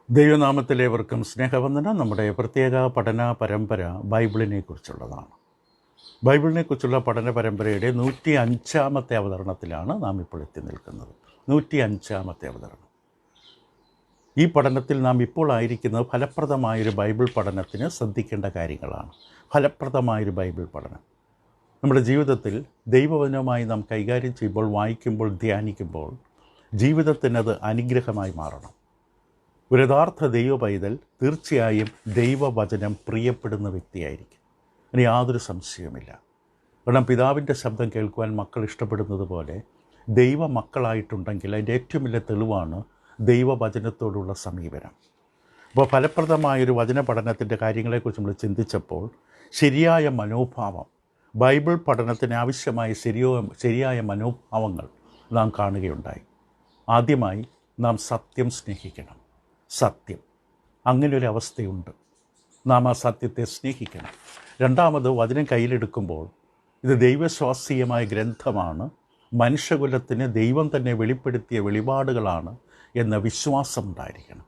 ദൈവനാമത്തിലേവർക്കും സ്നേഹവന്ദനം. നമ്മുടെ പ്രത്യേക പഠന പരമ്പര ബൈബിളിനെ കുറിച്ചുള്ളതാണ്. ബൈബിളിനെക്കുറിച്ചുള്ള പഠന പരമ്പരയുടെ 105-ാമത്തെ അവതരണത്തിലാണ് നാം ഇപ്പോൾ എത്തി നിൽക്കുന്നത്. 105-ാമത്തെ അവതരണം. ഈ പഠനത്തിൽ നാം ഇപ്പോൾ ആയിരിക്കുന്നത് ഫലപ്രദമായൊരു ബൈബിൾ പഠനത്തിന് ശ്രദ്ധിക്കേണ്ട കാര്യങ്ങളാണ്. ഫലപ്രദമായൊരു ബൈബിൾ പഠനം നമ്മുടെ ജീവിതത്തിൽ ദൈവവചനവുമായി നാം കൈകാര്യം ചെയ്യുമ്പോൾ, വായിക്കുമ്പോൾ, ധ്യാനിക്കുമ്പോൾ ജീവിതത്തിനത് അനുഗ്രഹമായി മാറണം. ഒരു യഥാർത്ഥ ദൈവ പൈതൽ തീർച്ചയായും ദൈവവചനം പ്രിയപ്പെടുന്ന വ്യക്തിയായിരിക്കും. അതിന് യാതൊരു സംശയവുമില്ല. കാരണം പിതാവിൻ്റെ ശബ്ദം കേൾക്കുവാൻ മക്കൾ ഇഷ്ടപ്പെടുന്നത് പോലെ ദൈവ മക്കളായിട്ടുണ്ടെങ്കിൽ അതിൻ്റെ ഏറ്റവും വലിയ തെളിവാണ് ദൈവവചനത്തോടുള്ള സമീപനം. അപ്പോൾ ഫലപ്രദമായൊരു വചന പഠനത്തിൻ്റെ കാര്യങ്ങളെക്കുറിച്ച് നമ്മൾ ചിന്തിച്ചപ്പോൾ ശരിയായ മനോഭാവം, ബൈബിൾ പഠനത്തിന് ആവശ്യമായ ശരിയായ മനോഭാവങ്ങൾ നാം കാണുകയുണ്ടായി. ആദ്യമായി നാം സത്യം സ്നേഹിക്കണം. സത്യം, അങ്ങനൊരവസ്ഥയുണ്ട്. നാം ആ സത്യത്തെ സ്നേഹിക്കണം. രണ്ടാമത്, വചനം കയ്യിലെടുക്കുമ്പോൾ ഇത് ദൈവശാസ്ത്രീയമായ ഗ്രന്ഥമാണ്, മനുഷ്യകുലത്തിന് ദൈവം തന്നെ വെളിപ്പെടുത്തിയ വെളിപാടുകളാണ് എന്ന വിശ്വാസമുണ്ടായിരിക്കണം.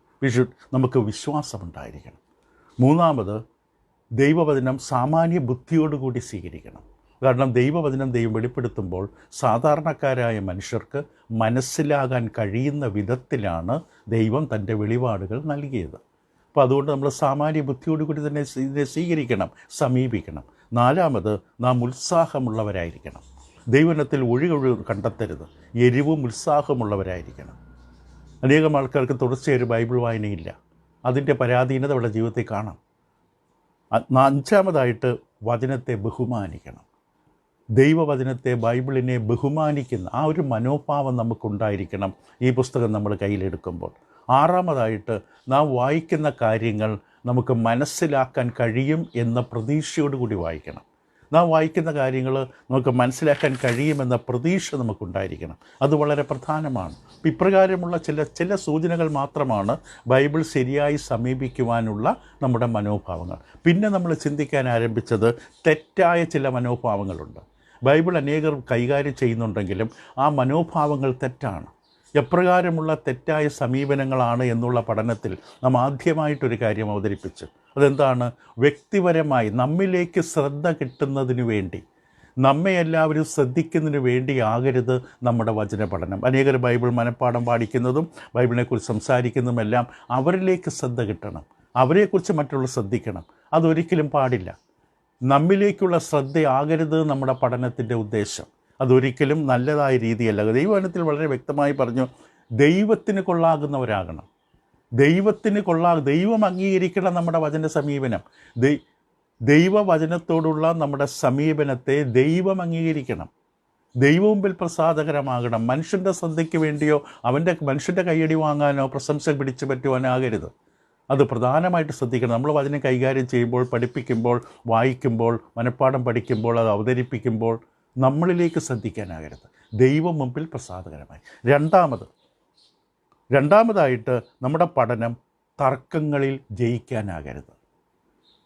നമുക്ക് വിശ്വാസമുണ്ടായിരിക്കണം. മൂന്നാമത്, ദൈവവചനം സാമാന്യ ബുദ്ധിയോടുകൂടി സ്വീകരിക്കണം. കാരണം ദൈവവചനം ദൈവം വെളിപ്പെടുത്തുമ്പോൾ സാധാരണക്കാരായ മനുഷ്യർക്ക് മനസ്സിലാകാൻ കഴിയുന്ന വിധത്തിലാണ് ദൈവം തൻ്റെ വെളിപാടുകൾ നൽകിയത്. അപ്പോൾ അതുകൊണ്ട് നമ്മൾ സാമാന്യ ബുദ്ധിയോടുകൂടി തന്നെ ഇതിനെ സ്വീകരിക്കണം, സമീപിക്കണം. നാലാമത്, നാം ഉത്സാഹമുള്ളവരായിരിക്കണം. ദൈവവചനത്തിൽ ഒഴികൊഴി കണ്ടെത്തരുത്, എരിവും ഉത്സാഹമുള്ളവരായിരിക്കണം. അനേകം ആൾക്കാർക്ക് തുടർച്ചയൊരു ബൈബിൾ വായനയില്ല. അതിൻ്റെ പരാധീനത അവരുടെ ജീവിതത്തിൽ കാണാം. അഞ്ചാമതായിട്ട്, വചനത്തെ ബഹുമാനിക്കണം. ദൈവവചനത്തെ, ബൈബിളിനെ ബഹുമാനിക്കുന്ന ആ ഒരു മനോഭാവം നമുക്കുണ്ടായിരിക്കണം ഈ പുസ്തകം നമ്മൾ കയ്യിലെടുക്കുമ്പോൾ. ആറാമതായിട്ട്, നാം വായിക്കുന്ന കാര്യങ്ങൾ നമുക്ക് മനസ്സിലാക്കാൻ കഴിയും എന്ന പ്രതീക്ഷയോടുകൂടി വായിക്കണം. നാം വായിക്കുന്ന കാര്യങ്ങൾ നമുക്ക് മനസ്സിലാക്കാൻ കഴിയുമെന്ന പ്രതീക്ഷ നമുക്കുണ്ടായിരിക്കണം. അത് വളരെ പ്രധാനമാണ്. ഇപ്രകാരമുള്ള ചില സൂചനകൾ മാത്രമാണ് ബൈബിൾ ശരിയായി സമീപിക്കുവാനുള്ള നമ്മുടെ മനോഭാവങ്ങൾ. പിന്നെ നമ്മൾ ചിന്തിക്കാൻ ആരംഭിച്ചത് തെറ്റായ ചില മനോഭാവങ്ങളുണ്ട്. ബൈബിൾ അനേകർ കൈകാര്യം ചെയ്യുന്നുണ്ടെങ്കിലും ആ മനോഭാവങ്ങൾ തെറ്റാണ്. എപ്രകാരമുള്ള തെറ്റായ സമീപനങ്ങളാണ് എന്നുള്ള പഠനത്തിൽ നാം ആദ്യമായിട്ടൊരു കാര്യം അവതരിപ്പിച്ചു. അതെന്താണ്? വ്യക്തിപരമായി നമ്മിലേക്ക് ശ്രദ്ധ കിട്ടുന്നതിന് വേണ്ടി, നമ്മെ എല്ലാവരും ശ്രദ്ധിക്കുന്നതിന് വേണ്ടിയാകരുത് നമ്മുടെ വചന പഠനം. അനേകർ ബൈബിൾ മനഃപ്പാഠം പാടിക്കുന്നതും ബൈബിളിനെക്കുറിച്ച് സംസാരിക്കുന്നതുമെല്ലാം അവരിലേക്ക് ശ്രദ്ധ കിട്ടണം, അവരെക്കുറിച്ച് മറ്റുള്ളവർ ശ്രദ്ധിക്കണം. അതൊരിക്കലും പാടില്ല. നമ്മിലേക്കുള്ള ശ്രദ്ധയാകരുത് നമ്മുടെ പഠനത്തിൻ്റെ ഉദ്ദേശം. അതൊരിക്കലും നല്ലതായ രീതിയല്ല. ദൈവവചനത്തിൽ വളരെ വ്യക്തമായി പറഞ്ഞു, ദൈവത്തിന് കൊള്ളാകുന്നവരാകണം. ദൈവം അംഗീകരിക്കണം നമ്മുടെ വചന സമീപനം. ദൈവവചനത്തോടുള്ള നമ്മുടെ സമീപനത്തെ ദൈവം അംഗീകരിക്കണം. ദൈവമുമ്പിൽ പ്രസാദകരമാകണം. മനുഷ്യൻ്റെ ശ്രദ്ധയ്ക്ക് വേണ്ടിയോ മനുഷ്യൻ്റെ കയ്യടി വാങ്ങാനോ പ്രശംസ പിടിച്ചു പറ്റുവാനോ ആകരുത്. അത് പ്രധാനമായിട്ട് ശ്രദ്ധിക്കണം. നമ്മൾ വചനം കൈകാര്യം ചെയ്യുമ്പോൾ, പഠിപ്പിക്കുമ്പോൾ, വായിക്കുമ്പോൾ, മനഃപ്പാഠം പഠിക്കുമ്പോൾ, അത് അവതരിപ്പിക്കുമ്പോൾ നമ്മളിലേക്ക് ശ്രദ്ധിക്കാനാകരുത്. ദൈവം മുമ്പിൽ പ്രസാദകരമായി. രണ്ടാമതായിട്ട്, നമ്മുടെ പഠനം തർക്കങ്ങളിൽ ജയിക്കാനാകരുത്,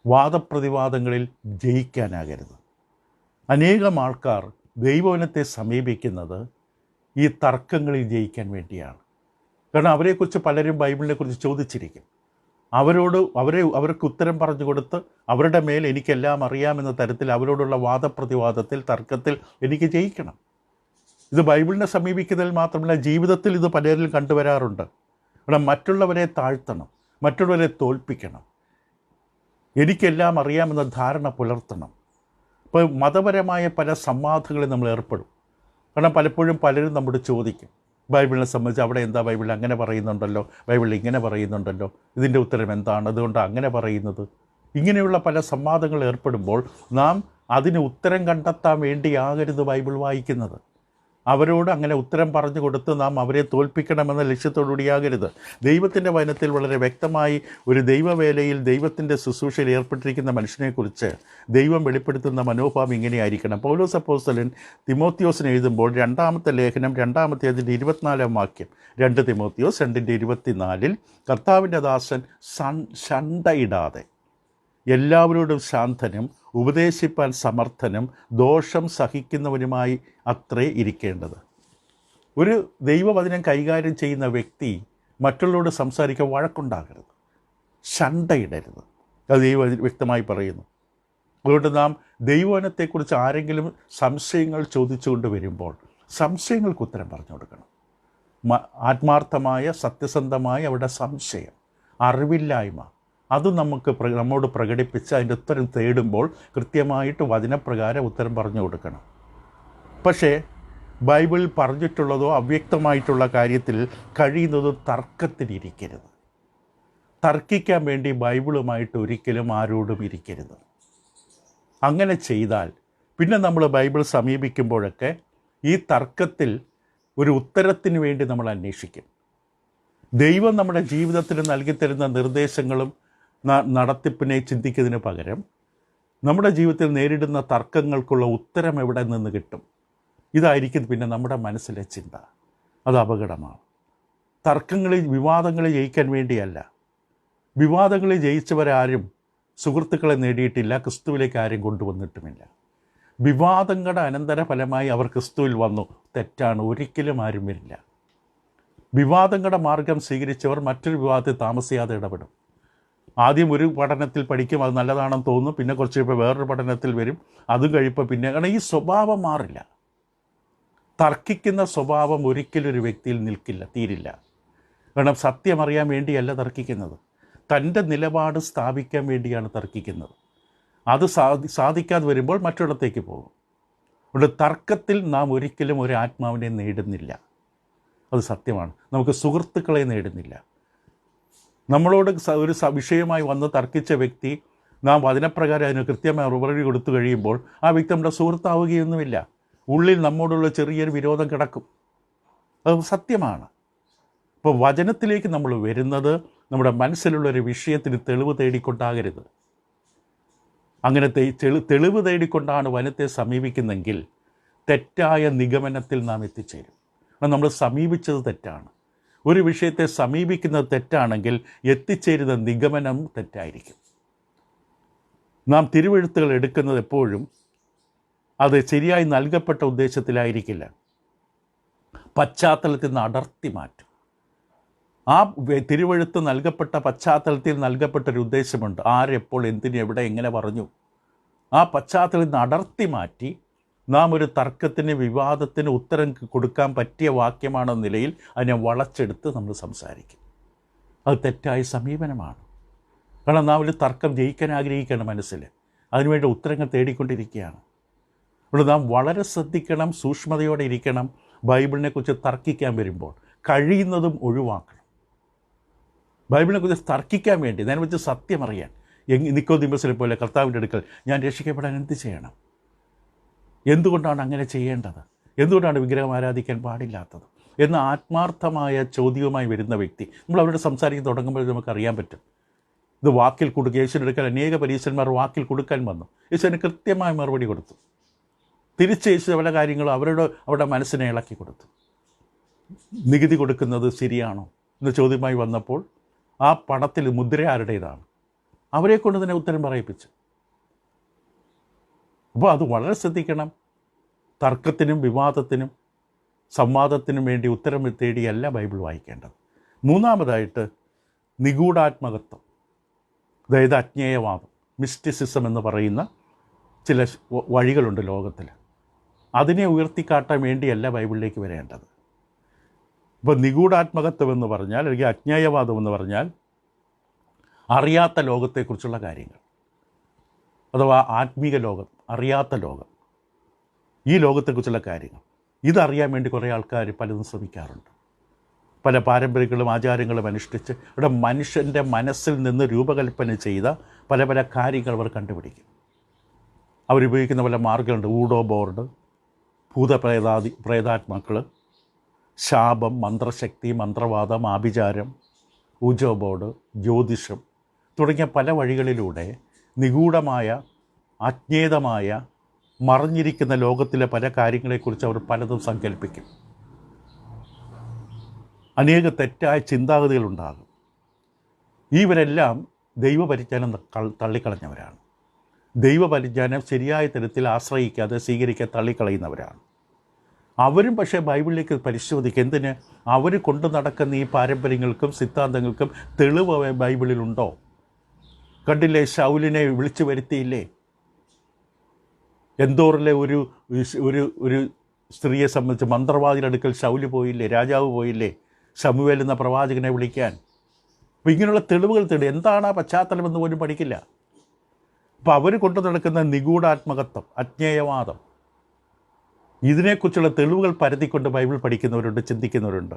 വാദപ്രതിവാദങ്ങളിൽ ജയിക്കാനാകരുത്. അനേകം ആൾക്കാർ ദൈവവചനത്തെ സമീപിക്കുന്നത് ഈ തർക്കങ്ങളിൽ ജയിക്കാൻ വേണ്ടിയാണ്. കാരണം അവരെക്കുറിച്ച് പലരും ബൈബിളിനെക്കുറിച്ച് ചോദിച്ചിരിക്കും. അവർക്ക് ഉത്തരം പറഞ്ഞു കൊടുത്ത് അവരുടെ മേൽ എനിക്കെല്ലാം അറിയാമെന്ന തരത്തിൽ അവരോടുള്ള വാദപ്രതിവാദത്തിൽ, തർക്കത്തിൽ എനിക്ക് ജയിക്കണം. ഇത് ബൈബിളിനെ സമീപിക്കുന്നതിൽ മാത്രമല്ല, ജീവിതത്തിൽ ഇത് പലരിലും കണ്ടുവരാറുണ്ട്. ഇവിടെ മറ്റുള്ളവരെ താഴ്ത്തണം, മറ്റുള്ളവരെ തോൽപ്പിക്കണം, എനിക്കെല്ലാം അറിയാമെന്ന ധാരണ പുലർത്തണം. ഇപ്പോൾ മതപരമായ പല സംവാദങ്ങളിൽ നമ്മൾ ഏർപ്പെടും. കാരണം പലപ്പോഴും പലരും നമ്മോട് ചോദിക്കും, ബൈബിളിനെ സംബന്ധിച്ച് അവിടെ എന്താ, ബൈബിളിൽ അങ്ങനെ പറയുന്നുണ്ടല്ലോ, ബൈബിളിൽ ഇങ്ങനെ പറയുന്നുണ്ടല്ലോ, ഇതിൻ്റെ ഉത്തരം എന്താണ്, അതുകൊണ്ട് അങ്ങനെ പറയുന്നത്. ഇങ്ങനെയുള്ള പല സംവാദങ്ങൾ ഏർപ്പെടുമ്പോൾ നാം അതിന് ഉത്തരം കണ്ടെത്താൻ വേണ്ടിയാകരുത് ബൈബിൾ വായിക്കുന്നത്. അവരോട് അങ്ങനെ ഉത്തരം പറഞ്ഞു കൊടുത്ത് നാം അവരെ തോൽപ്പിക്കണമെന്ന ലക്ഷ്യത്തോടുകൂടിയാകരുത്. ദൈവത്തിൻ്റെ വചനത്തിൽ വളരെ വ്യക്തമായി ഒരു ദൈവവേലയിൽ, ദൈവത്തിൻ്റെ ശുശ്രൂഷയിൽ ഏർപ്പെട്ടിരിക്കുന്ന മനുഷ്യനെക്കുറിച്ച് ദൈവം വെളിപ്പെടുത്തുന്ന മനോഭാവം ഇങ്ങനെയായിരിക്കണം. പൗലോസ് അപ്പോസ്തലൻ തിമോത്തിയോസിന് എഴുതുമ്പോൾ 2-ാമത്തെ ലേഖനം 2-ാമത്തെ അതിൻ്റെ 24-ാം വാക്യം, 2 തിമോത്തിയോസ് 2:24, കർത്താവിൻ്റെ ദാസൻ ശണ്ടയിടാതെ എല്ലാവരോടും ശാന്തനും ഉപദേശിപ്പാൻ സമർത്ഥനും ദോഷം സഹിക്കുന്നവനുമായി അത്രേ ഇരിക്കേണ്ടത്. ഒരു ദൈവവചനം കൈകാര്യം ചെയ്യുന്ന വ്യക്തി മറ്റുള്ളവരോട് സംസാരിക്കാൻ വഴക്കുണ്ടാകരുത്, ശണ്ടയിടരുത്. അത് ദൈവം വ്യക്തമായി പറയുന്നു. അതുകൊണ്ട് നാം ദൈവവചനത്തെക്കുറിച്ച് ആരെങ്കിലും സംശയങ്ങൾ ചോദിച്ചുകൊണ്ട് വരുമ്പോൾ സംശയങ്ങൾക്ക് ഉത്തരം പറഞ്ഞു കൊടുക്കണം. ആത്മാർത്ഥമായ സത്യസന്ധമായ അവരുടെ സംശയം, അറിവില്ലായ്മ, അത് നമ്മോട് പ്രകടിപ്പിച്ച് അതിൻ്റെ ഉത്തരം തേടുമ്പോൾ കൃത്യമായിട്ട് വചനപ്രകാരം ഉത്തരം പറഞ്ഞു കൊടുക്കണം. പക്ഷേ ബൈബിളിൽ പറഞ്ഞിട്ടുള്ളതോ അവ്യക്തമായിട്ടുള്ള കാര്യത്തിൽ കഴിയുന്നതും തർക്കത്തിനിരിക്കരുത്. തർക്കിക്കാൻ വേണ്ടി ബൈബിളുമായിട്ട് ഒരിക്കലും ആരോടും ഇരിക്കരുത്. അങ്ങനെ ചെയ്താൽ പിന്നെ നമ്മൾ ബൈബിൾ സമീപിക്കുമ്പോഴൊക്കെ ഈ തർക്കത്തിൽ ഒരു ഉത്തരത്തിന് വേണ്ടി നമ്മൾ അന്വേഷിക്കും. ദൈവം നമ്മുടെ ജീവിതത്തിൽ നൽകിത്തരുന്ന നിർദ്ദേശങ്ങളും നടത്തിപ്പിനെ ചിന്തിക്കുന്നതിന് പകരം നമ്മുടെ ജീവിതത്തിൽ നേരിടുന്ന തർക്കങ്ങൾക്കുള്ള ഉത്തരം എവിടെ നിന്ന് കിട്ടും, ഇതായിരിക്കും പിന്നെ നമ്മുടെ മനസ്സിലെ ചിന്ത. അത് അപകടമാണ്. വിവാദങ്ങളിൽ ജയിക്കാൻ വേണ്ടിയല്ല. വിവാദങ്ങളിൽ ജയിച്ചവരാരും സുഹൃത്തുക്കളെ നേടിയിട്ടില്ല, ക്രിസ്തുവിലേക്ക് ആരും കൊണ്ടുവന്നിട്ടുമില്ല. വിവാദങ്ങളുടെ അനന്തരഫലമായി അവർ ക്രിസ്തുവിൽ വന്നു, തെറ്റാണ്. ഒരിക്കലും ആരും വരില്ല. വിവാദങ്ങളുടെ മാർഗം സ്വീകരിച്ചവർ മറ്റൊരു വിവാദത്തിൽ താമസിയാതെ ഇടപെടും. ആദ്യം ഒരു പഠനത്തിൽ പഠിക്കും, അത് നല്ലതാണെന്ന് തോന്നും, പിന്നെ കുറച്ച് കഴിയുമ്പോൾ വേറൊരു പഠനത്തിൽ വരും, അതും കഴിയുമ്പോൾ പിന്നെ. കാരണം ഈ സ്വഭാവം മാറില്ല. തർക്കിക്കുന്ന സ്വഭാവം ഒരിക്കലും ഒരു വ്യക്തിയിൽ നിൽക്കില്ല, തീരില്ല. കാരണം സത്യം അറിയാൻ വേണ്ടിയല്ല തർക്കിക്കുന്നത്, തൻ്റെ നിലപാട് സ്ഥാപിക്കാൻ വേണ്ടിയാണ് തർക്കിക്കുന്നത്. അത് സാധിക്കാതെ വരുമ്പോൾ മറ്റൊരിടത്തേക്ക് പോകും. അതുകൊണ്ട് തർക്കത്തിൽ നാം ഒരിക്കലും ഒരു ആത്മാവിനെ നേടുന്നില്ല, അത് സത്യമാണ്. നമുക്ക് സുഹൃത്തുക്കളെ നേടുന്നില്ല. നമ്മളോട് ഒരു വിഷയമായി വന്ന് തർക്കിച്ച വ്യക്തി നാം വചനപ്രകാരം അതിന് കൃത്യമായി മറുപടി കൊടുത്തു കഴിയുമ്പോൾ ആ വ്യക്തി നമ്മുടെ സുഹൃത്താവുകയൊന്നുമില്ല. ഉള്ളിൽ നമ്മോടുള്ള ചെറിയൊരു വിരോധം കിടക്കും, അത് സത്യമാണ്. അപ്പോൾ വചനത്തിലേക്ക് നമ്മൾ വരുന്നത് നമ്മുടെ മനസ്സിലുള്ളൊരു വിഷയത്തിന് തെളിവ് തേടിക്കൊണ്ടാകരുത്. അങ്ങനെ തെളിവ് തേടിക്കൊണ്ടാണ് വചനത്തെ സമീപിക്കുന്നെങ്കിൽ തെറ്റായ നിഗമനത്തിൽ നാം എത്തിച്ചേരും. നമ്മൾ സമീപിച്ചത് തെറ്റാണ്. ഒരു വിഷയത്തെ സമീപിക്കുന്നത് തെറ്റാണെങ്കിൽ എത്തിച്ചേരുന്ന നിഗമനം തെറ്റായിരിക്കും. നാം തിരുവെഴുത്തുകൾ എടുക്കുന്നത് എപ്പോഴും അത് ശരിയായി നൽകപ്പെട്ട ഉദ്ദേശത്തിലായിരിക്കില്ല, പശ്ചാത്തലത്തിൽ നിന്ന് അടർത്തി മാറ്റും. ആ തിരുവെഴുത്ത് നൽകപ്പെട്ട പശ്ചാത്തലത്തിൽ നൽകപ്പെട്ടൊരു ഉദ്ദേശമുണ്ട്. ആരെപ്പോൾ എന്തിന് എവിടെ എങ്ങനെ പറഞ്ഞു, ആ പശ്ചാത്തലത്തിൽ നിന്ന് അടർത്തി മാറ്റി നാം ഒരു തർക്കത്തിന് വിവാദത്തിന് ഉത്തരം കൊടുക്കാൻ പറ്റിയ വാക്യമാണെന്ന നിലയിൽ അതിനെ വളച്ചെടുത്ത് നമ്മൾ സംസാരിക്കും. അത് തെറ്റായ സമീപനമാണ്. കാരണം നാം ഒരു തർക്കം ജയിക്കാൻ ആഗ്രഹിക്കണം, മനസ്സിൽ അതിനുവേണ്ടി ഉത്തരങ്ങൾ തേടിക്കൊണ്ടിരിക്കുകയാണ്. അതുകൊണ്ട് നാം വളരെ ശ്രദ്ധിക്കണം, സൂക്ഷ്മതയോടെ ഇരിക്കണം. ബൈബിളിനെക്കുറിച്ച് തർക്കിക്കാൻ വരുമ്പോൾ കഴിയുന്നതും ഒഴിവാക്കണം. ബൈബിളിനെക്കുറിച്ച് തർക്കിക്കാൻ വേണ്ടി നേരെ വെച്ച് സത്യം അറിയാൻ നിക്കോദീമസിനെ പോലെ കർത്താവിൻ്റെ അടുക്കൽ ഞാൻ രക്ഷിക്കപ്പെടാൻ എന്ത് ചെയ്യണം, എന്തുകൊണ്ടാണ് അങ്ങനെ ചെയ്യേണ്ടത്, എന്തുകൊണ്ടാണ് വിഗ്രഹം ആരാധിക്കാൻ പാടില്ലാത്തത് എന്ന ആത്മാർത്ഥമായ ചോദ്യവുമായി വരുന്ന വ്യക്തി നമ്മൾ അവരോട് സംസാരിക്കാൻ തുടങ്ങുമ്പോൾ നമുക്കറിയാൻ പറ്റും. ഇത് വാക്കിൽ കൊടുക്കുക. യേശുവിൻ്റെ അടുക്കൽ അനേക പരീശന്മാർ വാക്കിൽ കൊടുക്കാൻ വന്നു. യേശുവിന് കൃത്യമായ മറുപടി കൊടുത്തു. തിരിച്ച് യേശു പല കാര്യങ്ങളും അവരുടെ മനസ്സിനെ ഇളക്കി കൊടുത്തു. നികുതി കൊടുക്കുന്നത് ശരിയാണോ എന്ന ചോദ്യമായി വന്നപ്പോൾ ആ പണത്തിൽ മുദ്ര ആരുടേതാണ്, അവരെ കൊണ്ട് തന്നെ ഉത്തരം പറയിപ്പിച്ചു. അപ്പോൾ അത് വളരെ ശ്രദ്ധിക്കണം. തർക്കത്തിനും വിവാദത്തിനും സംവാദത്തിനും വേണ്ടി ഉത്തരം തേടിയല്ല ബൈബിൾ വായിക്കേണ്ടത്. മൂന്നാമതായിട്ട് നിഗൂഢാത്മകത്വം, അതായത് അജ്ഞേയവാദം, മിസ്റ്റിസിസം എന്ന് പറയുന്ന ചില വഴികളുണ്ട് ലോകത്തിൽ. അതിനെ ഉയർത്തിക്കാട്ടാൻ വേണ്ടിയല്ല ബൈബിളിലേക്ക് വരേണ്ടത്. ഇപ്പോൾ നിഗൂഢാത്മകത്വം എന്ന് പറഞ്ഞാൽ, അല്ലെങ്കിൽ അജ്ഞേയവാദം എന്ന് പറഞ്ഞാൽ അറിയാത്ത ലോകത്തെക്കുറിച്ചുള്ള കാര്യങ്ങൾ, അഥവാ ആത്മീക ലോകം, അറിയാത്ത ലോകം, ഈ ലോകത്തെക്കുറിച്ചുള്ള കാര്യങ്ങൾ. ഇതറിയാൻ വേണ്ടി കുറേ ആൾക്കാർ പലതും ശ്രമിക്കാറുണ്ട്. പല പാരമ്പര്യങ്ങളും ആചാരങ്ങളും അനുഷ്ഠിച്ച് ഇവിടെ മനുഷ്യൻ്റെ മനസ്സിൽ നിന്ന് രൂപകൽപ്പന ചെയ്ത പല പല കാര്യങ്ങൾ അവർ കണ്ടുപിടിക്കും. അവരുപയോഗിക്കുന്ന പല മാർഗ്ഗങ്ങളുണ്ട്. ഊഡോ ബോർഡ്, പ്രേതാത്മാക്കൾ, ശാപം, മന്ത്രശക്തി, മന്ത്രവാദം, ആഭിചാരം, ഊജോ ബോർഡ്, ജ്യോതിഷം തുടങ്ങിയ പല വഴികളിലൂടെ നിഗൂഢമായ, അജ്ഞേയമായ, മറഞ്ഞിരിക്കുന്ന ലോകത്തിലെ പല കാര്യങ്ങളെക്കുറിച്ച് അവർ പലതും സങ്കല്പിക്കും. അനേക തെറ്റായ ചിന്താഗതികളുണ്ടാകും. ഇവരെല്ലാം ദൈവപരിജ്ഞാനം തള്ളിക്കളഞ്ഞവരാണ്. ദൈവപരിജ്ഞാനം ശരിയായ തരത്തിൽ ആശ്രയിക്കാതെ സ്വീകരിക്കാൻ തള്ളിക്കളയുന്നവരാണ്. അവരും പക്ഷേ ബൈബിളിലേക്ക് പരിശോധിക്കുക. എന്തിന്? അവർ കൊണ്ടു നടക്കുന്ന ഈ പാരമ്പര്യങ്ങൾക്കും സിദ്ധാന്തങ്ങൾക്കും തെളിവ് ബൈബിളിലുണ്ടോ? കണ്ടില്ലേ, ശൗലിനെ വിളിച്ചു വരുത്തിയില്ലേ? എന്തോറിലെ ഒരു ഒരു ഒരു സ്ത്രീയെ സംബന്ധിച്ച് മന്ത്രവാദിയുടെ അടുക്കൽ ശൗല് പോയില്ലേ? രാജാവ് പോയില്ലേ ശമൂവേൽ എന്ന പ്രവാചകനെ വിളിക്കാൻ? അപ്പോൾ ഇങ്ങനെയുള്ള തെളിവുകൾ തേടി എന്താണ് ആ പശ്ചാത്തലമെന്ന് പോലും പഠിക്കില്ല. അപ്പോൾ അവർ കൊണ്ടു നടക്കുന്ന നിഗൂഢാത്മകത്വം, അജ്ഞേയവാദം, ഇതിനെക്കുറിച്ചുള്ള തെളിവുകൾ പരത്തിക്കൊണ്ട് ബൈബിൾ പഠിക്കുന്നവരുണ്ട്, ചിന്തിക്കുന്നവരുണ്ട്.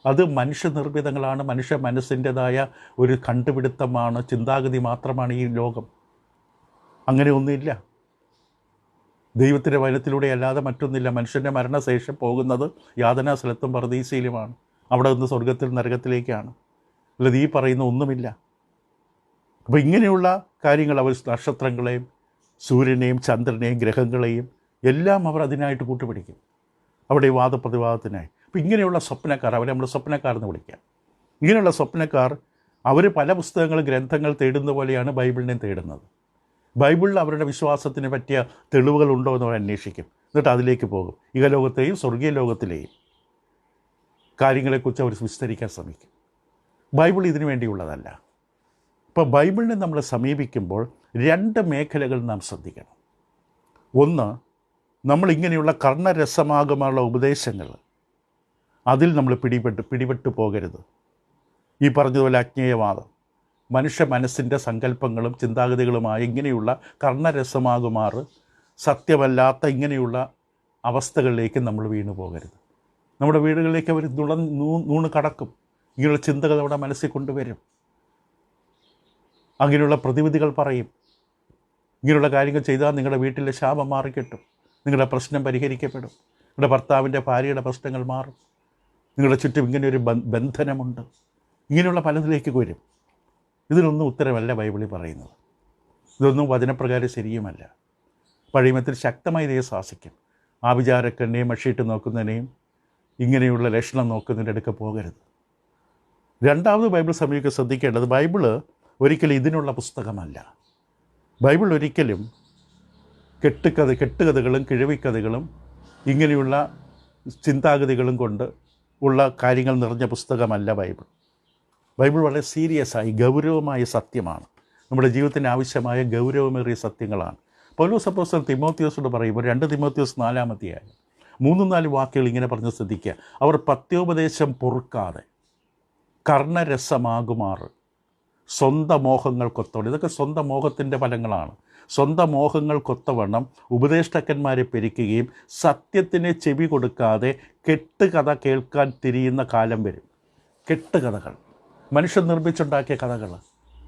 അത് മനുഷ്യനിർമ്മിതങ്ങളാണ്, മനുഷ്യ മനസ്സിൻ്റെതായ ഒരു കണ്ടുപിടുത്തമാണ്, ചിന്താഗതി മാത്രമാണ് ഈ ലോകം. അങ്ങനെ ഒന്നുമില്ല. ദൈവത്തിൻ്റെ വചനത്തിലൂടെ അല്ലാതെ മറ്റൊന്നില്ല. മനുഷ്യൻ്റെ മരണശേഷം പോകുന്നത് യാതനാ സ്ഥലത്തും പറുദീസയിലുമാണ്. അവിടെ നിന്ന് സ്വർഗത്തിൽ നരകത്തിലേക്കാണ്. അല്ലാതെ ഈ പറയുന്ന ഒന്നുമില്ല. അപ്പോൾ ഇങ്ങനെയുള്ള കാര്യങ്ങൾ അവർ നക്ഷത്രങ്ങളെയും സൂര്യനെയും ചന്ദ്രനെയും ഗ്രഹങ്ങളെയും എല്ലാം അവർ അതിനായിട്ട് കൂട്ടുപിടിക്കും, അവിടെ വാദപ്രതിവാദത്തിനായി. അപ്പോൾ ഇങ്ങനെയുള്ള സ്വപ്നക്കാർ, അവരെ നമ്മൾ സ്വപ്നക്കാരെന്ന് വിളിക്കാം. ഇങ്ങനെയുള്ള സ്വപ്നക്കാർ അവർ പല പുസ്തകങ്ങൾ, ഗ്രന്ഥങ്ങൾ തേടുന്ന പോലെയാണ് ബൈബിളിനെ തേടുന്നത്. ബൈബിളിൽ അവരുടെ വിശ്വാസത്തിന് പറ്റിയ തെളിവുകളുണ്ടോ എന്ന് അവർ അന്വേഷിക്കും. എന്നിട്ട് അതിലേക്ക് പോകും. ഇഹലോകത്തെയും സ്വർഗീയ ലോകത്തിലെയും കാര്യങ്ങളെക്കുറിച്ച് അവർ വിസ്തരിക്കാൻ ശ്രമിക്കും. ബൈബിൾ ഇതിനു വേണ്ടിയുള്ളതല്ല. ഇപ്പോൾ ബൈബിളിനെ നമ്മൾ സമീപിക്കുമ്പോൾ 2 മേഖലകൾ നാം ശ്രദ്ധിക്കണം. ഒന്ന്, നമ്മളിങ്ങനെയുള്ള കർണരസമാകുമുള്ള ഉപദേശങ്ങൾ, അതിൽ നമ്മൾ പിടിപെട്ട് പോകരുത്. ഈ പറഞ്ഞതുപോലെ അജ്ഞേയവാദം, മനുഷ്യ മനസ്സിൻ്റെ സങ്കല്പങ്ങളും ചിന്താഗതികളുമായ ഇങ്ങനെയുള്ള കർണരസമാകുമാറ് സത്യമല്ലാത്ത ഇങ്ങനെയുള്ള അവസ്ഥകളിലേക്ക് നമ്മൾ വീണു പോകരുത്. നമ്മുടെ വീടുകളിലേക്ക് അവർ നൂണ് കടക്കും. ഇങ്ങനെയുള്ള ചിന്തകൾ നമ്മുടെ മനസ്സിൽ കൊണ്ടുവരും. അങ്ങനെയുള്ള പ്രതിവിധികൾ പറയും. ഇങ്ങനെയുള്ള കാര്യങ്ങൾ ചെയ്താൽ നിങ്ങളുടെ വീട്ടിലെ ശാപം മാറിക്കിട്ടും, നിങ്ങളുടെ പ്രശ്നം പരിഹരിക്കപ്പെടും, നിങ്ങളുടെ ഭർത്താവിൻ്റെ ഭാര്യയുടെ പ്രശ്നങ്ങൾ മാറും, നിങ്ങളുടെ ചുറ്റും ഇങ്ങനെയൊരു ബന്ധനമുണ്ട്. ഇങ്ങനെയുള്ള പലതിലേക്ക് വരും. ഇതിനൊന്നും ഉത്തരമല്ല ബൈബിളിൽ പറയുന്നത്. ഇതൊന്നും വചനപ്രകാരം ശരിയുമല്ല. പഴയമത്തിൽ ശക്തമായി ഇതേ ശാസിക്കും. ആഭിചാരക്കണ്ണയും മഷിയിട്ട് നോക്കുന്നതിനെയും ഇങ്ങനെയുള്ള ലക്ഷണം നോക്കുന്നതിൻ്റെ അടുക്ക പോകരുത്. രണ്ടാമത് ബൈബിൾ സമീപിക്കാൻ ശ്രദ്ധിക്കേണ്ടത്, ബൈബിള് ഒരിക്കലും ഇതിനുള്ള പുസ്തകമല്ല. ബൈബിൾ ഒരിക്കലും കെട്ടുകഥകളും കിഴവിക്കഥകളും ഇങ്ങനെയുള്ള ചിന്താഗതികളും കൊണ്ട് ഉള്ള കാര്യങ്ങൾ നിറഞ്ഞ പുസ്തകമല്ല ബൈബിൾ. ബൈബിൾ വളരെ സീരിയസായി ഗൗരവമായ സത്യമാണ്. നമ്മുടെ ജീവിതത്തിന് ആവശ്യമായ ഗൗരവമേറിയ സത്യങ്ങളാണ്. പൗലോസ് അപ്പോസ്തലൻ തിമോത്തിയോസോട് പറയുമ്പോൾ 2 തിമോത്തിയോസ് 4 3-4 വാക്കുകൾ ഇങ്ങനെ പറഞ്ഞ് ശ്രദ്ധിക്കുക. അവർ പത്യോപദേശം പൊറുക്കാതെ കർണരസമാകുമാറ് സ്വന്തം മോഹങ്ങൾക്കൊത്തവണ്ണം, ഇതൊക്കെ സ്വന്തം മോഹത്തിൻ്റെ ഫലങ്ങളാണ്, സ്വന്തം മോഹങ്ങൾക്കൊത്തവണ്ണം ഉപദേഷ്ടാക്കന്മാരെ പെരുക്കുകയും സത്യത്തിന് ചെവി കൊടുക്കാതെ കെട്ടുകഥ കേൾക്കാൻ തിരിയുന്ന കാലം വരും. കെട്ടുകഥകൾ, മനുഷ്യൻ നിർമ്മിച്ചുണ്ടാക്കിയ കഥകൾ,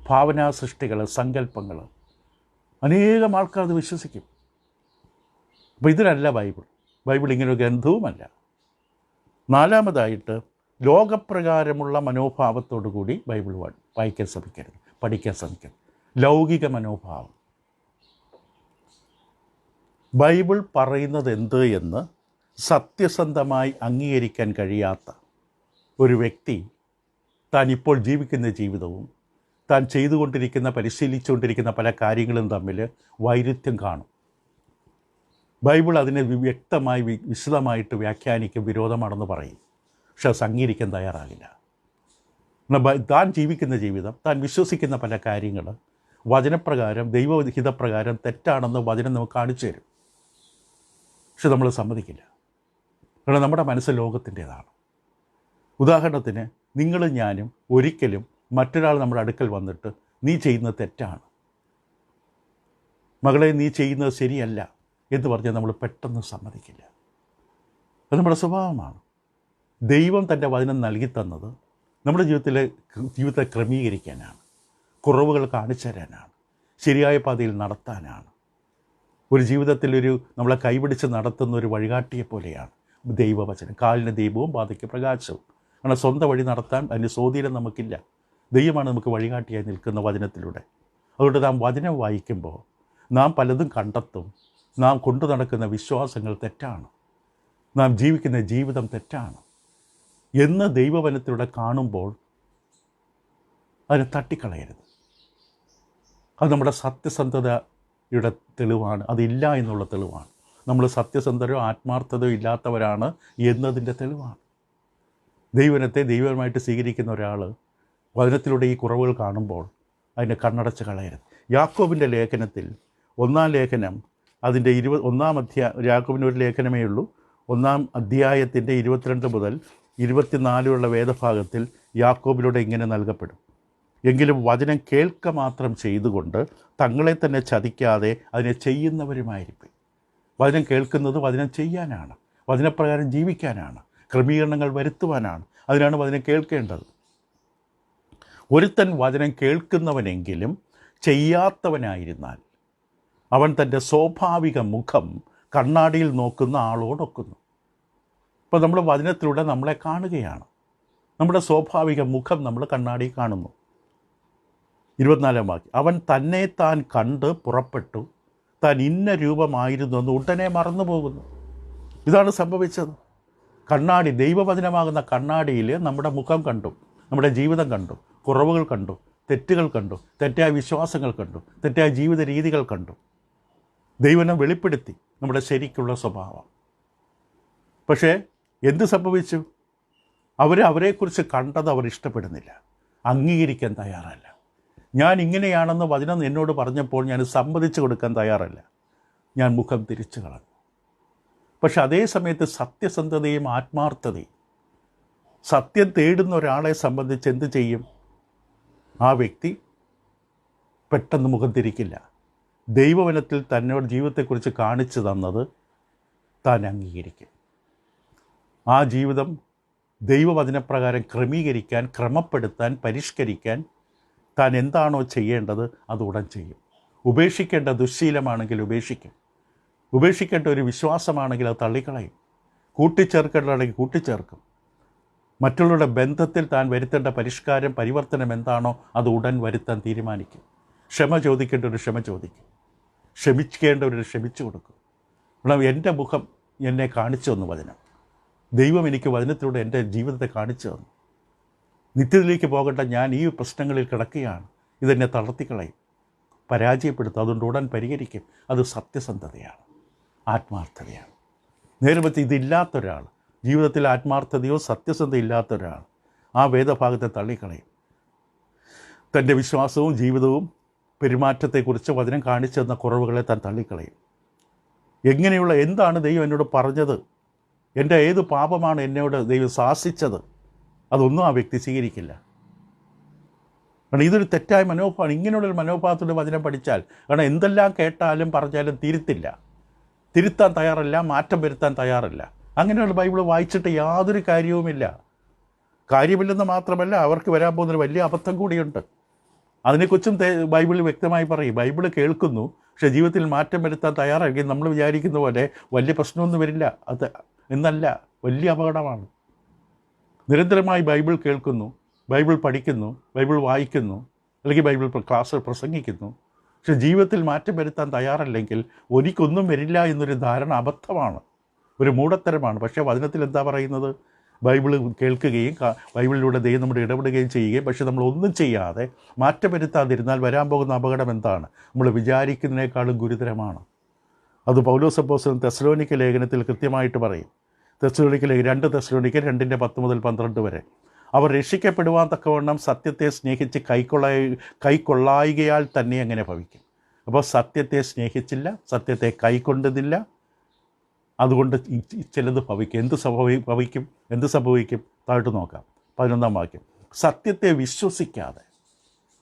ഭാവനാ സൃഷ്ടികൾ, സങ്കല്പങ്ങൾ, അനേകം ആൾക്കാർ അത് വിശ്വസിക്കും. അപ്പോൾ ഇതിനല്ല ബൈബിൾ. ബൈബിൾ ഇങ്ങനൊരു ഗ്രന്ഥവുമല്ല. നാലാമതായിട്ട്, ലോകപ്രകാരമുള്ള മനോഭാവത്തോടു കൂടി ബൈബിൾ വായിക്കാൻ ശ്രമിക്കരുത്, പഠിക്കാൻ ശ്രമിക്കരുത്. ലൗകിക മനോഭാവം. ബൈബിൾ പറയുന്നത് എന്ത് എന്ന് സത്യസന്ധമായി അംഗീകരിക്കാൻ കഴിയാത്ത ഒരു വ്യക്തി താൻ ഇപ്പോൾ ജീവിക്കുന്ന ജീവിതവും താൻ ചെയ്തുകൊണ്ടിരിക്കുന്ന, പരിശീലിച്ചുകൊണ്ടിരിക്കുന്ന പല കാര്യങ്ങളും തമ്മിൽ വൈരുദ്ധ്യം കാണും. ബൈബിൾ അതിനെ വ്യക്തമായി വിശദമായിട്ട് വ്യാഖ്യാനിക്കും, വിരോധമാണെന്ന് പറയും. പക്ഷെ അത് അംഗീകരിക്കാൻ തയ്യാറാകില്ല. താൻ ജീവിക്കുന്ന ജീവിതം, താൻ വിശ്വസിക്കുന്ന പല കാര്യങ്ങൾ വചനപ്രകാരം, ദൈവഹിതപ്രകാരം തെറ്റാണെന്ന് വചനം നമുക്ക് കാണിച്ചു തരും. പക്ഷെ നമ്മൾ സമ്മതിക്കില്ല. കാരണം നമ്മുടെ മനസ്സ് ലോകത്തിൻ്റേതാണ്. ഉദാഹരണത്തിന്, നിങ്ങളും ഞാനും ഒരിക്കലും മറ്റൊരാൾ നമ്മുടെ അടുക്കൽ വന്നിട്ട് നീ ചെയ്യുന്നത് തെറ്റാണ്, മകളെ നീ ചെയ്യുന്നത് ശരിയല്ല എന്ന് പറഞ്ഞാൽ നമ്മൾ പെട്ടെന്ന് സമ്മതിക്കില്ല. അത് നമ്മുടെ സ്വഭാവമാണ്. ദൈവം തൻ്റെ വചനം നൽകി തന്നത് നമ്മുടെ ജീവിതത്തെ ക്രമീകരിക്കാനാണ്, കുറവുകൾ കാണിച്ചു തരാനാണ്, ശരിയായ പാതയിൽ നടത്താനാണ്. ഒരു ജീവിതത്തിലൊരു നമ്മളെ കൈപിടിച്ച് നടത്തുന്ന ഒരു വഴികാട്ടിയെ പോലെയാണ് ദൈവവചനം. കാലിന് ദീപവും പാതയ്ക്ക് പ്രകാശവും. കാരണം സ്വന്തം വഴി നടത്താൻ അതിന് സ്വാധീനം നമുക്കില്ല. ദൈവമാണ് നമുക്ക് വഴികാട്ടിയായി നിൽക്കുന്ന വചനത്തിലൂടെ. അതുകൊണ്ട് നാം വചനം വായിക്കുമ്പോൾ നാം പലതും കണ്ടെത്തും. നാം കൊണ്ടു നടക്കുന്ന വിശ്വാസങ്ങൾ തെറ്റാണ്, നാം ജീവിക്കുന്ന ജീവിതം തെറ്റാണ് എന്ന് ദൈവവചനത്തിലൂടെ കാണുമ്പോൾ അതിനെ തട്ടിക്കളയരുത്. അത് നമ്മുടെ സത്യസന്ധതയുടെ തെളിവാണ്, അതില്ല എന്നുള്ള തെളിവാണ്. നമ്മൾ സത്യസന്ധരോ ആത്മാർത്ഥതയോ ഇല്ലാത്തവരാണ് എന്നതിൻ്റെ തെളിവാണ്. ദൈവനത്തെ ദൈവമായിട്ട് സ്വീകരിക്കുന്ന ഒരാൾ വചനത്തിലൂടെ ഈ കുറവുകൾ കാണുമ്പോൾ അതിനെ കണ്ണടച്ച് കളയരുത്. യാക്കോബിൻ്റെ ലേഖനത്തിൽ 1-ാം ലേഖനം അതിൻ്റെ 1-ാം യാക്കോബിന് ഒരു ലേഖനമേ ഉള്ളൂ. 1-ാം അധ്യായത്തിൻ്റെ 22 മുതൽ 24 വേദഭാഗത്തിൽ യാക്കോബിലൂടെ ഇങ്ങനെ നൽകപ്പെടും: എങ്കിലും വചനം കേൾക്ക മാത്രം ചെയ്തുകൊണ്ട് തങ്ങളെ തന്നെ ചതിക്കാതെ അതിനെ ചെയ്യുന്നവരുമായിരിക്കും. വചനം കേൾക്കുന്നത് വചനം ചെയ്യാനാണ്, വചനപ്രകാരം ജീവിക്കാനാണ്, ക്രമീകരണങ്ങൾ വരുത്തുവാനാണ്. അതിനാണ് വചനം കേൾക്കേണ്ടത്. ഒരുത്തൻ വചനം കേൾക്കുന്നവനെങ്കിലും ചെയ്യാത്തവനായിരുന്നാൽ അവൻ തൻ്റെ സ്വാഭാവിക മുഖം കണ്ണാടിയിൽ നോക്കുന്ന ആളോടൊക്കുന്നു. ഇപ്പോൾ നമ്മൾ വചനത്തിലൂടെ നമ്മളെ കാണുകയാണ്. നമ്മുടെ സ്വാഭാവിക മുഖം നമ്മൾ കണ്ണാടിയിൽ കാണുന്നു. 24-ാം വാക്യം: അവൻ തന്നെ താൻ കണ്ട് പുറപ്പെട്ടു, താൻ ഇന്ന രൂപമായിരുന്നു എന്ന് ഉടനെ മറന്നു പോകുന്നു. ഇതാണ് സംഭവിച്ചത്. കണ്ണാടി, ദൈവവചനമാകുന്ന കണ്ണാടിയിൽ നമ്മുടെ മുഖം കണ്ടു, നമ്മുടെ ജീവിതം കണ്ടു, കുറവുകൾ കണ്ടു, തെറ്റുകൾ കണ്ടു, തെറ്റായ വിശ്വാസങ്ങൾ കണ്ടു, തെറ്റായ ജീവിത രീതികൾ കണ്ടു. ദൈവനെ വെളിപ്പെടുത്തി നമ്മുടെ ശരിക്കുള്ള സ്വഭാവം. പക്ഷേ എന്ത് സംഭവിച്ചു? അവരെക്കുറിച്ച് കണ്ടത് അവർ ഇഷ്ടപ്പെടുന്നില്ല, അംഗീകരിക്കാൻ തയ്യാറല്ല. ഞാൻ ഇങ്ങനെയാണെന്ന് വചനം എന്നോട് പറഞ്ഞപ്പോൾ ഞാൻ സമ്മതിച്ചു കൊടുക്കാൻ തയ്യാറല്ല. ഞാൻ മുഖം തിരിച്ചു കളഞ്ഞു. പക്ഷെ അതേ സമയത്ത് സത്യസന്ധതയും ആത്മാർത്ഥതയും, സത്യം തേടുന്ന ഒരാളെ സംബന്ധിച്ച് എന്ത് ചെയ്യും? ആ വ്യക്തി പെട്ടെന്ന് മുഖം തിരിക്കില്ല. ദൈവവചനത്തിൽ തന്നോട് ജീവിതത്തെക്കുറിച്ച് കാണിച്ചു തന്നത് താൻ അംഗീകരിക്കും. ആ ജീവിതം ദൈവവചനപ്രകാരം ക്രമീകരിക്കാൻ, ക്രമപ്പെടുത്താൻ, പരിഷ്കരിക്കാൻ താൻ എന്താണോ ചെയ്യേണ്ടത് അത് ഉടൻ ചെയ്യും. ഉപേക്ഷിക്കേണ്ട ദുശ്ശീലമാണെങ്കിൽ ഉപേക്ഷിക്കും. ഉപേക്ഷിക്കേണ്ട ഒരു വിശ്വാസമാണെങ്കിൽ അത് തള്ളിക്കളയും. കൂട്ടിച്ചേർക്കേണ്ടതാണെങ്കിൽ കൂട്ടിച്ചേർക്കും. മറ്റുള്ളവരുടെ ബന്ധത്തിൽ താൻ വരുത്തേണ്ട പരിഷ്കാരം, പരിവർത്തനം എന്താണോ അത് ഉടൻ വരുത്താൻ തീരുമാനിക്കും. ക്ഷമ ചോദിക്കേണ്ട ഒരു ക്ഷമ ചോദിക്കും. ക്ഷമിക്കേണ്ടവർ ക്ഷമിച്ചു കൊടുക്കും. കാരണം എൻ്റെ മുഖം എന്നെ കാണിച്ചു തന്നു വചനം. ദൈവം എനിക്ക് വചനത്തിലൂടെ എൻ്റെ ജീവിതത്തെ കാണിച്ചു തന്നു. നിത്യത്തിലേക്ക് പോകേണ്ട ഞാൻ ഈ പ്രശ്നങ്ങളിൽ കിടക്കുകയാണ്. ഇതെന്നെ തളർത്തിക്കളയും, പരാജയപ്പെടുത്തും. അതുകൊണ്ട് ഉടൻ പരിഹരിക്കും. അത് സത്യസന്ധതയാണ്, ആത്മാർത്ഥതയാണ്. നേരെ ഇതില്ലാത്തൊരാൾ, ജീവിതത്തിൽ ആത്മാർത്ഥതയോ സത്യസന്ധത ഇല്ലാത്ത ഒരാൾ ആ വേദഭാഗത്തെ തള്ളിക്കളയും. തൻ്റെ വിശ്വാസവും ജീവിതവും പെരുമാറ്റത്തെക്കുറിച്ച് വചനം കാണിച്ചു തന്ന കുറവുകളെ താൻ തള്ളിക്കളയും. എന്താണ് ദൈവം എന്നോട് പറഞ്ഞത്, എൻ്റെ ഏത് പാപമാണ് എന്നോട് ദൈവം ശാസിച്ചത്, അതൊന്നും ആ വ്യക്തി സ്വീകരിക്കില്ല. കാരണം ഇതൊരു തെറ്റായ മനോഭാവമാണ്. ഇങ്ങനെയുള്ളൊരു മനോഭാവത്തിൻ്റെ വചനം പഠിച്ചാൽ, കാരണം എന്തെല്ലാം കേട്ടാലും പറഞ്ഞാലും തിരുത്താൻ തയ്യാറല്ല, മാറ്റം വരുത്താൻ തയ്യാറല്ല. അങ്ങനെയുള്ള ബൈബിൾ വായിച്ചിട്ട് യാതൊരു കാര്യമില്ലെന്ന് മാത്രമല്ല, അവർക്ക് വരാൻ പോകുന്നൊരു വലിയ അബദ്ധം കൂടിയുണ്ട്. അതിനെക്കുറിച്ചും ബൈബിളിൽ വ്യക്തമായി പറയും. ബൈബിൾ കേൾക്കുന്നു, പക്ഷേ ജീവിതത്തിൽ മാറ്റം വരുത്താൻ തയ്യാറാണെങ്കിൽ നമ്മൾ വിചാരിക്കുന്ന പോലെ വലിയ പ്രശ്നമൊന്നും വരില്ല. അത് എന്നല്ല, വലിയ അപകടമാണ്. നിരന്തരമായി ബൈബിൾ കേൾക്കുന്നു, ബൈബിൾ പഠിക്കുന്നു, ബൈബിൾ വായിക്കുന്നു, അല്ലെങ്കിൽ ബൈബിൾ ക്ലാസ് പ്രസംഗിക്കുന്നു, പക്ഷേ ജീവിതത്തിൽ മാറ്റം വരുത്താൻ തയ്യാറല്ലെങ്കിൽ ഒരിക്കൊന്നും വരില്ല എന്നൊരു ധാരണ അബദ്ധമാണ്, ഒരു മൂഢത്തരമാണ്. പക്ഷേ വചനത്തിൽ എന്താ പറയുന്നത്? ബൈബിൾ കേൾക്കുകയും ബൈബിളിലൂടെ ദൈവം നമ്മുടെ ഇടപെടുകയും ചെയ്യുകയും, പക്ഷേ നമ്മളൊന്നും ചെയ്യാതെ മാറ്റം വരുത്താതിരുന്നാൽ വരാൻ പോകുന്ന അപകടം എന്താണ്? നമ്മൾ വിചാരിക്കുന്നതിനേക്കാളും ഗുരുതരമാണ്. അത് പൗലോസ് അപ്പോസ്തലൻ തെസ്സലോനിക്ക ലേഖനത്തിൽ കൃത്യമായിട്ട് പറയും. 2 തെസ്സലോനിക്ക 2:10-12 വരെ. അവർ രക്ഷിക്കപ്പെടുവാൻ തക്കവണ്ണം സത്യത്തെ സ്നേഹിച്ച് കൈക്കൊള്ളായികയാൽ തന്നെ അങ്ങനെ ഭവിക്കും. അപ്പോൾ സത്യത്തെ സ്നേഹിച്ചില്ല, സത്യത്തെ കൈക്കൊണ്ടതില്ല, അതുകൊണ്ട് ചിലത് ഭവിക്കും. എന്ത് സംഭവിക്കും? താഴ്ത്തു നോക്കാം. 11-ാം വാക്യം: സത്യത്തെ വിശ്വസിക്കാതെ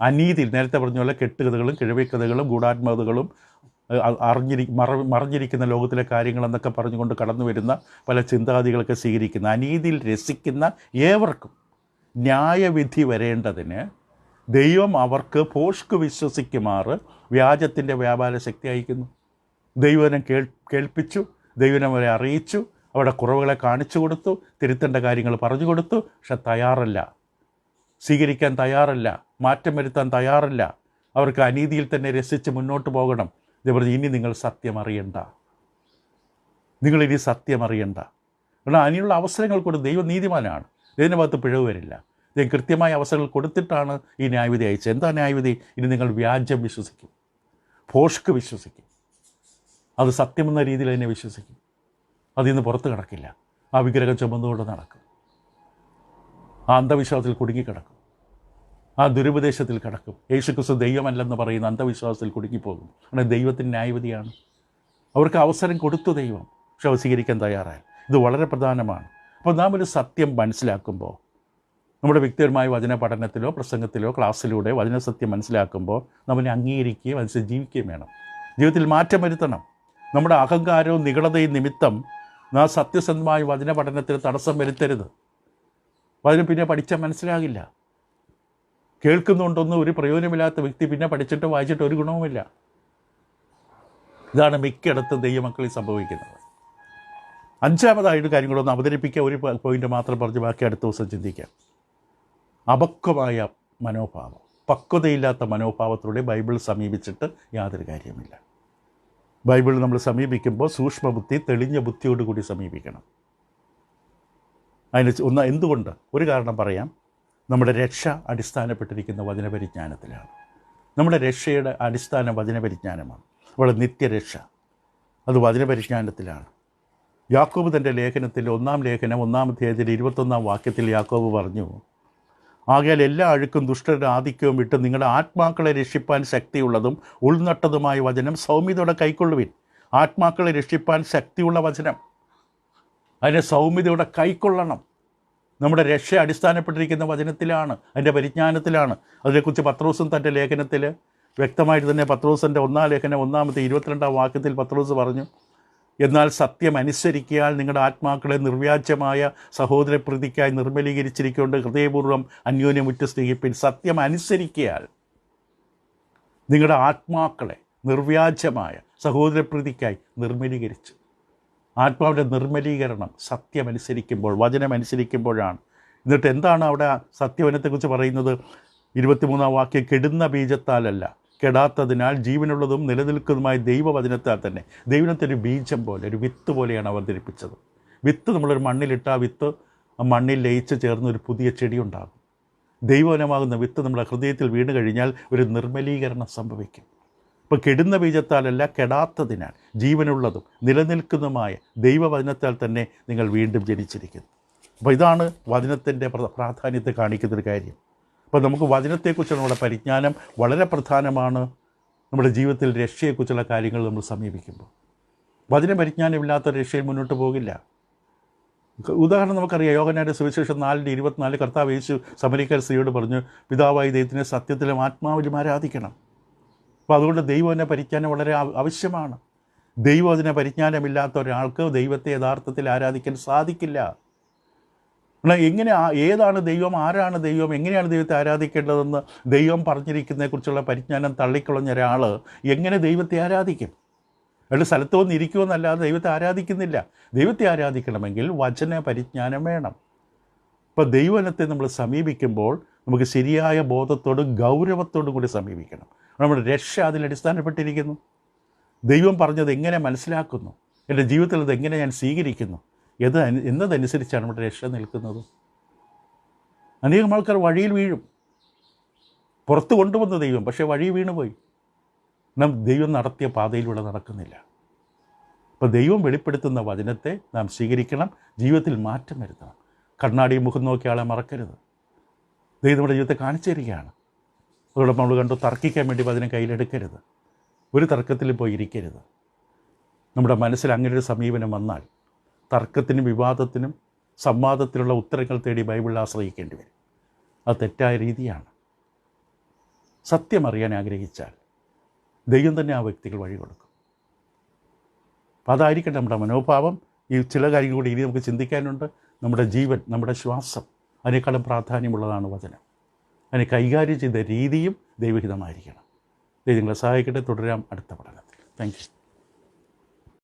അനീതിയിൽ, നേരത്തെ പറഞ്ഞ പോലെ കെട്ടുകഥകളും കിഴവിക്കഥകളും ഗൂഢാത്മകഥകളും മറഞ്ഞിരിക്കുന്ന ലോകത്തിലെ കാര്യങ്ങളെന്നൊക്കെ പറഞ്ഞുകൊണ്ട് കടന്നു വരുന്ന പല ചിന്താഗതികളൊക്കെ സ്വീകരിക്കുന്ന, അനീതിയിൽ രസിക്കുന്ന ഏവർക്കും ന്യായവിധി വരേണ്ടതിന് ദൈവം അവർക്ക് ഭോഷ്ക് വിശ്വസിക്കുമാറ് വ്യാജത്തിൻ്റെ വ്യാപാര ശക്തി അയക്കുന്നു. ദൈവനം കേൾപ്പിച്ചു, ദൈവനം അവരെ അറിയിച്ചു, അവരുടെ കുറവുകളെ കാണിച്ചു കൊടുത്തു, തിരുത്തേണ്ട കാര്യങ്ങൾ പറഞ്ഞു കൊടുത്തു. പക്ഷെ തയ്യാറല്ല, സ്വീകരിക്കാൻ തയ്യാറല്ല, മാറ്റം വരുത്താൻ തയ്യാറല്ല. അവർക്ക് അനീതിയിൽ തന്നെ രസിച്ച് മുന്നോട്ട് പോകണം. ഇതേപോലെ ഇനി നിങ്ങൾ സത്യം അറിയണ്ട, നിങ്ങളിനി സത്യം അറിയണ്ട. കാരണം അതിനുള്ള അവസരങ്ങൾ കൊടുത്ത് ദൈവം നീതിമാനാണ്. ഇതിൻ്റെ ഭാഗത്ത് പിഴവ് വരില്ല. ദൈവം കൃത്യമായ അവസരങ്ങൾ കൊടുത്തിട്ടാണ് ഈ ന്യായവിധി അയച്ചത്. എന്താ ന്യായവിധി? ഇനി നിങ്ങൾ വ്യാജം വിശ്വസിക്കും, ഭോഷ്ക് വിശ്വസിക്കും. അത് സത്യമെന്ന രീതിയിൽ അതിനെ വിശ്വസിക്കും. അതിൽ നിന്ന് പുറത്ത് കിടക്കില്ല. ആ വിഗ്രഹം ചുമന്നുകൊണ്ട് നടക്കും. ആ അന്ധവിശ്വാസത്തിൽ കുടുങ്ങിക്കിടക്കും. ആ ദുരുപദേശത്തിൽ കിടക്കും. യേശുക്രിസ്തു ദൈവമല്ലെന്ന് പറയുന്ന അന്ധവിശ്വാസത്തിൽ കുടുങ്ങിപ്പോകും. അങ്ങനെ ദൈവത്തിന് ന്യായവിധിയാണ്. അവർക്ക് അവസരം കൊടുത്തു ദൈവം, പക്ഷെ അവർ സ്വീകരിക്കാൻ തയ്യാറായി. ഇത് വളരെ പ്രധാനമാണ്. അപ്പോൾ നാം ഒരു സത്യം മനസ്സിലാക്കുമ്പോൾ, നമ്മുടെ വ്യക്തിപരമായ വചന പഠനത്തിലോ പ്രസംഗത്തിലോ ക്ലാസ്സിലൂടെ വചനസത്യം മനസ്സിലാക്കുമ്പോൾ നമ്മെ അംഗീകരിക്കുകയും അനുസരിച്ച് ജീവിക്കുകയും വേണം. ജീവിതത്തിൽ മാറ്റം വരുത്തണം. നമ്മുടെ അഹങ്കാരവും നിഗളതയും നിമിത്തം നാം സത്യസന്ധമായ വചന പഠനത്തിന് തടസ്സം വരുത്തരുത്. വചനം പിന്നെ പഠിച്ചാൽ മനസ്സിലാകില്ല. കേൾക്കുന്നുണ്ടൊന്നും ഒരു പ്രയോജനമില്ലാത്ത വ്യക്തി പിന്നെ പഠിച്ചിട്ടോ വായിച്ചിട്ടോ ഒരു ഗുണവുമില്ല. ഇതാണ് മിക്കയിടത്തും ദൈവമക്കളിൽ സംഭവിക്കുന്നത്. അഞ്ചാമതായിട്ട് കാര്യങ്ങളൊന്ന് അവതരിപ്പിക്കുക. ഒരു പോയിൻ്റ് മാത്രം പറഞ്ഞ് ബാക്കി അടുത്ത ദിവസം ചിന്തിക്കാം. അപക്വമായ മനോഭാവം, പക്വതയില്ലാത്ത മനോഭാവത്തിലൂടെ ബൈബിൾ സമീപിച്ചിട്ട് യാതൊരു കാര്യമില്ല. ബൈബിൾ നമ്മൾ സമീപിക്കുമ്പോൾ സൂക്ഷ്മബുദ്ധി, തെളിഞ്ഞ ബുദ്ധിയോടുകൂടി സമീപിക്കണം. അതിന് എന്തുകൊണ്ട്? ഒരു കാരണം പറയാം. നമ്മുടെ രക്ഷ അടിസ്ഥാനപ്പെട്ടിരിക്കുന്ന വചനപരിജ്ഞാനത്തിലാണ്. നമ്മുടെ രക്ഷയുടെ അടിസ്ഥാന വചനപരിജ്ഞാനമാണ്. അവളുടെ നിത്യരക്ഷ അത് വചനപരിജ്ഞാനത്തിലാണ്. യാക്കോബ് തൻ്റെ ലേഖനത്തിൽ 1-ാം ലേഖനം 1-ാം അധ്യായത്തിൽ 21-ാം വാക്യത്തിൽ യാക്കോബ് പറഞ്ഞു, ആകയാൽ എല്ലാ അഴുക്കും ദുഷ്ടരുടെ ആധിക്യവും വിട്ട് നിങ്ങളുടെ ആത്മാക്കളെ രക്ഷിപ്പാൻ ശക്തിയുള്ളതും ഉൾനട്ടതുമായ വചനം സൗമ്യതയോടെ കൈക്കൊള്ളുവിൻ. ആത്മാക്കളെ രക്ഷിപ്പാൻ ശക്തിയുള്ള വചനം, അതിനെ സൗമ്യതയോടെ കൈക്കൊള്ളണം. നമ്മുടെ രക്ഷ അടിസ്ഥാനപ്പെട്ടിരിക്കുന്ന വചനത്തിലാണ്, അതിൻ്റെ പരിജ്ഞാനത്തിലാണ്. അതിനെക്കുറിച്ച് പത്രോസും തൻ്റെ ലേഖനത്തിൽ വ്യക്തമായിട്ട് തന്നെ, പത്രോസിൻ്റെ 1-ാം ലേഖനം 1-ാമത്തെ 22-ാം വാക്യത്തിൽ പത്രോസ് പറഞ്ഞു, എന്നാൽ സത്യം അനുസരിക്കാൻ നിങ്ങളുടെ ആത്മാക്കളെ നിർവ്യാജമായ സഹോദരപ്രീതിക്കായി നിർമ്മലീകരിച്ചിരിക്കൊണ്ട് ഹൃദയപൂർവ്വം അന്യോന്യമുറ്റ സ്നേഹിപ്പിൻ. സത്യം അനുസരിക്കാൻ നിങ്ങളുടെ ആത്മാക്കളെ നിർവ്യാജമായ സഹോദരപ്രീതിക്കായി നിർമ്മലീകരിച്ചു. ആത്മാവിൻ്റെ നിർമ്മലീകരണം സത്യമനുസരിക്കുമ്പോൾ, വചനമനുസരിക്കുമ്പോഴാണ്. എന്നിട്ട് എന്താണ് അവിടെ സത്യവനത്തെക്കുറിച്ച് പറയുന്നത്? 23-ാം വാക്യം, കെടുന്ന ബീജത്താലല്ല, കെടാത്തതിനാൽ ജീവനുള്ളതും നിലനിൽക്കുന്നതുമായ ദൈവവചനത്താൽ തന്നെ. ദൈവത്തിൻ്റെ ബീജം പോലെ, ഒരു വിത്ത് പോലെയാണ് അവതരിപ്പിച്ചത്. വിത്ത് നമ്മളൊരു മണ്ണിലിട്ട ആ വിത്ത് ആ മണ്ണിൽ ലയിച്ച് ചേർന്ന് ഒരു പുതിയ ചെടി ഉണ്ടാകും. ദൈവവചനമാകുന്ന വിത്ത് നമ്മുടെ ഹൃദയത്തിൽ വീണ് കഴിഞ്ഞാൽ ഒരു നിർമ്മലീകരണം സംഭവിക്കും. അപ്പോൾ കെടുന്ന ബീജത്താലല്ല, കെടാത്തതിനാൽ ജീവനുള്ളതും നിലനിൽക്കുന്നതുമായ ദൈവവചനത്താൽ തന്നെ നിങ്ങൾ വീണ്ടും ജനിച്ചിരിക്കുന്നു. അപ്പോൾ ഇതാണ് വചനത്തിൻ്റെ പ്രാധാന്യത്തെ കാണിക്കുന്നൊരു കാര്യം. അപ്പോൾ നമുക്ക് വചനത്തെക്കുറിച്ചുള്ള നമ്മുടെ പരിജ്ഞാനം വളരെ പ്രധാനമാണ്. നമ്മുടെ ജീവിതത്തിൽ രക്ഷയെക്കുറിച്ചുള്ള കാര്യങ്ങൾ നമ്മൾ സമീപിക്കുമ്പോൾ വചന പരിജ്ഞാനമില്ലാത്ത രക്ഷയിൽ മുന്നോട്ട് പോകില്ല. ഉദാഹരണം നമുക്കറിയാം. യോഹന്നാന്റെ സുവിശേഷം 4:24 കർത്താവ് യേശു സമരിക്കാർ സ്ത്രീയോട് പറഞ്ഞു, പിതാവായ ദൈവത്തിനെ സത്യത്തിലും ആത്മാവിലും ആരാധിക്കണം. അപ്പോൾ അതുകൊണ്ട് ദൈവവചന പരിജ്ഞാനം വളരെ ആവശ്യമാണ്. ദൈവവചന പരിജ്ഞാനമില്ലാത്ത ഒരാൾക്ക് ദൈവത്തെ യഥാർത്ഥത്തിൽ ആരാധിക്കാൻ സാധിക്കില്ല. എങ്ങനെ, ഏതാണ് ദൈവം, ആരാണ് ദൈവം, എങ്ങനെയാണ് ദൈവത്തെ ആരാധിക്കേണ്ടതെന്ന് ദൈവം പറഞ്ഞിരിക്കുന്നതിനെക്കുറിച്ചുള്ള പരിജ്ഞാനം തള്ളിക്കളഞ്ഞ ഒരാൾ എങ്ങനെ ദൈവത്തെ ആരാധിക്കും? അയാൾ സ്ഥലത്ത് വന്നിരിക്കുമെന്നല്ലാതെ ദൈവത്തെ ആരാധിക്കുന്നില്ല. ദൈവത്തെ ആരാധിക്കണമെങ്കിൽ വചന പരിജ്ഞാനം വേണം. ഇപ്പോൾ ദൈവവചനത്തെ നമ്മൾ സമീപിക്കുമ്പോൾ നമുക്ക് ശരിയായ ബോധത്തോടും ഗൗരവത്തോടും കൂടി സമീപിക്കണം. നമ്മുടെ രക്ഷ അതിലടിസ്ഥാനപ്പെട്ടിരിക്കുന്നു. ദൈവം പറഞ്ഞത് എങ്ങനെ മനസ്സിലാക്കുന്നു, എൻ്റെ ജീവിതത്തിൽ അത് എങ്ങനെ ഞാൻ സ്വീകരിക്കുന്നു എന്നതനുസരിച്ചാണ് നമ്മുടെ രക്ഷ നിൽക്കുന്നത്. അനേകം ആൾക്കാർ വഴിയിൽ വീഴും. പുറത്ത് കൊണ്ടുവന്ന ദൈവം, പക്ഷേ വഴി വീണുപോയി. ദൈവം നടത്തിയ പാതയിലൂടെ നടക്കുന്നില്ല. അപ്പോൾ ദൈവം വെളിപ്പെടുത്തുന്ന വചനത്തെ നാം സ്വീകരിക്കണം, ജീവിതത്തിൽ മാറ്റം വരുത്തണം. കണ്ണാടി മുഖം നോക്കിയ ആളെ മറക്കരുത്. ദൈവം നമ്മുടെ ജീവിതത്തെ കാണിച്ചു തരികയാണ്. അതോടൊപ്പം നമ്മൾ കണ്ടു തർക്കിക്കാൻ വേണ്ടി വചനം കയ്യിലെടുക്കരുത്. ഒരു തർക്കത്തിൽ പോയി ഇരിക്കരുത്. നമ്മുടെ മനസ്സിൽ അങ്ങനെ ഒരു സമീപനം വന്നാൽ തർക്കത്തിനും വിവാദത്തിനും സംവാദത്തിലുള്ള ഉത്തരങ്ങൾ തേടി ബൈബിളിൽ ആശ്രയിക്കേണ്ടി വരും. അത് തെറ്റായ രീതിയാണ്. സത്യം അറിയാൻ ആഗ്രഹിച്ചാൽ ദൈവം തന്നെ ആ വ്യക്തികൾ വഴി കൊടുക്കും. അപ്പോൾ അതായിരിക്കട്ടെ നമ്മുടെ മനോഭാവം. ഈ ചില കാര്യങ്ങൾ കൂടി ഇനി നമുക്ക് ചിന്തിക്കാനുണ്ട്. നമ്മുടെ ജീവൻ, നമ്മുടെ ശ്വാസം, അതിനേക്കാളും പ്രാധാന്യമുള്ളതാണ് വചനം. അതിനെ കൈകാര്യം ചെയ്ത രീതിയും ദൈവഹിതമായിരിക്കണം. ദൈവങ്ങളെ സഹായിക്കട്ടെ. തുടരാം അടുത്ത പഠനത്തിൽ. Thank you.